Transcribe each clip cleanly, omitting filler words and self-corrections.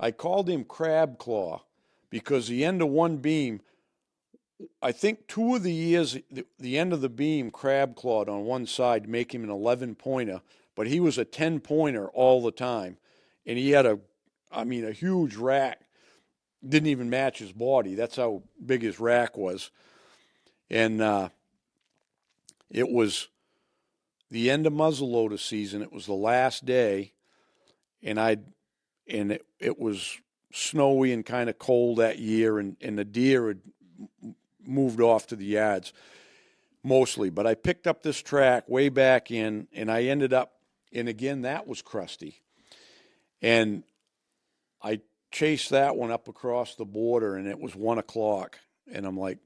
I called him Crab Claw because the end of one beam, I think 2 of the years, the end of the beam crab clawed on one side to make him an 11-pointer, but he was a 10-pointer all the time. And he had a huge rack. Didn't even match his body. That's how big his rack was. And it was the end of muzzleloader season. It was the last day, and it was snowy and kind of cold that year, and the deer had moved off to the yards mostly. But I picked up this track way back in, and I ended up, and again, that was crusty. And I chased that one up across the border, and it was 1 o'clock. And I'm like,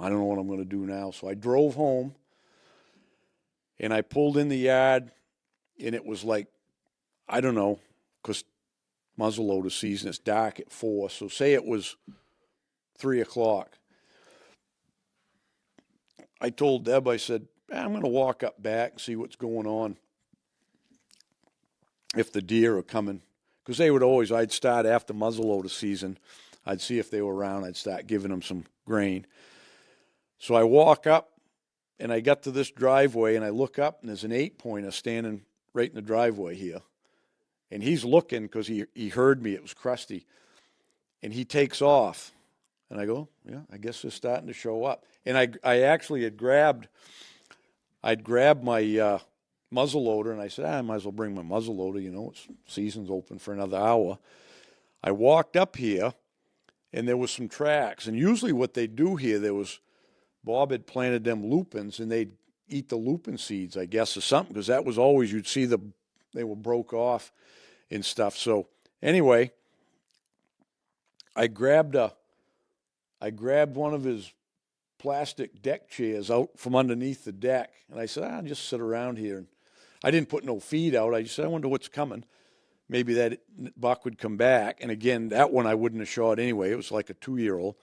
I don't know what I'm going to do now. So I drove home, and I pulled in the yard, and it was like, I don't know, because muzzleloader season, it's dark at 4. So say it was 3 o'clock. I told Deb, I said, I'm going to walk up back and see what's going on, if the deer are coming. Because they would always, I'd start after muzzleloader season. I'd see if they were around. I'd start giving them some grain. So I walk up, and I got to this driveway, and I look up, and there's an 8-pointer standing right in the driveway here. And he's looking because he heard me. It was crusty. And he takes off. And I go, yeah, I guess they're starting to show up. And I actually I'd grabbed my muzzleloader, and I said, I might as well bring my muzzleloader. It's season's open for another hour. I walked up here, and there was some tracks. And usually what they do here, Bob had planted them lupins, and they'd eat the lupin seeds, I guess, or something, because that was always, you'd see they were broke off and stuff. So anyway, I grabbed one of his plastic deck chairs out from underneath the deck, and I said, I'll just sit around here. And I didn't put no feed out. I just said, I wonder what's coming. Maybe that buck would come back. And again, that one I wouldn't have shot anyway. It was like a 2-year-old.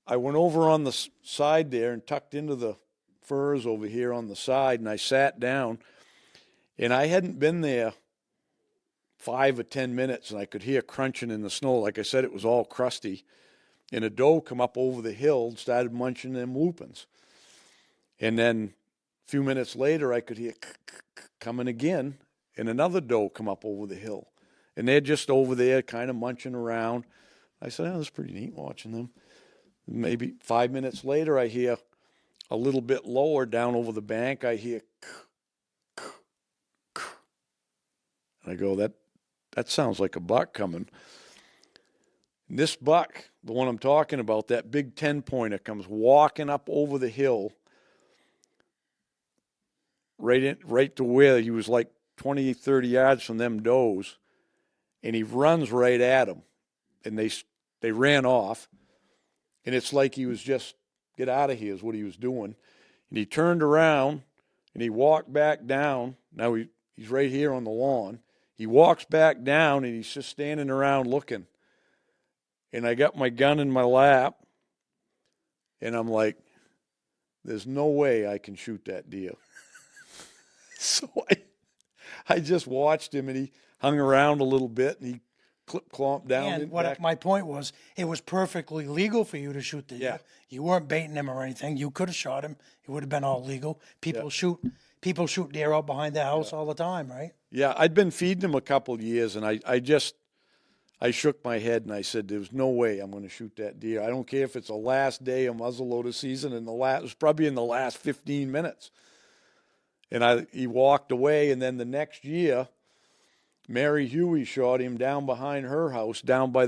I went over on the side there and tucked into the firs over here on the side, and I sat down, and I hadn't been there 5 or 10 minutes, and I could hear crunching in the snow. Like I said, it was all crusty. And a doe come up over the hill and started munching them lupins. And then a few minutes later, I could hear coming again, and another doe come up over the hill. And they're just over there kind of munching around. I said, that's pretty neat watching them. Maybe 5 minutes later, I hear a little bit lower down over the bank, I hear and I go, that sounds like a buck coming. And this buck, the one I'm talking about, that big 10-pointer, comes walking up over the hill right to where he was like 20, 30 yards from them does, and he runs right at them. And they ran off, and it's like he was just, get out of here is what he was doing. And he turned around, and he walked back down. Now he's right here on the lawn. He walks back down, and he's just standing around looking. And I got my gun in my lap, and I'm like, there's no way I can shoot that deer. So I just watched him, and he hung around a little bit, and he clomped down. And my point was, it was perfectly legal for you to shoot the deer. Yeah. You weren't baiting him or anything. You could have shot him. It would have been all legal. People shoot deer out behind their house all the time, right? Yeah, I'd been feeding him a couple of years, and I shook my head and I said, there's no way I'm going to shoot that deer. I don't care if it's the last day of muzzleloader season, and it was probably in the last 15 minutes. And he walked away, and then the next year, Mary Huey shot him down behind her house, down by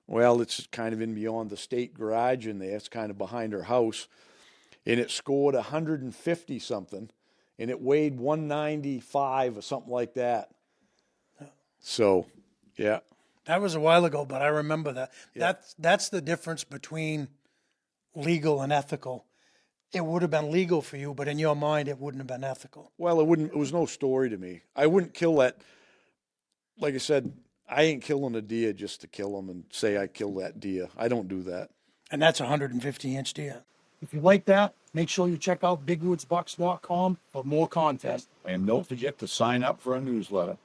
it's kind of in beyond the state garage in there. It's kind of behind her house. And it scored 150 something, and it weighed 195 or something like that. So, yeah. That was a while ago, but I remember that. Yeah. That's the difference between legal and ethical. It would have been legal for you, but in your mind, it wouldn't have been ethical. Well, it was no story to me. I wouldn't kill that. Like I said, I ain't killing a deer just to kill them and say I killed that deer. I don't do that. And that's a 150-inch deer. If you like that, make sure you check out bigwoodsbucks.com for more content. And don't forget to sign up for our newsletter.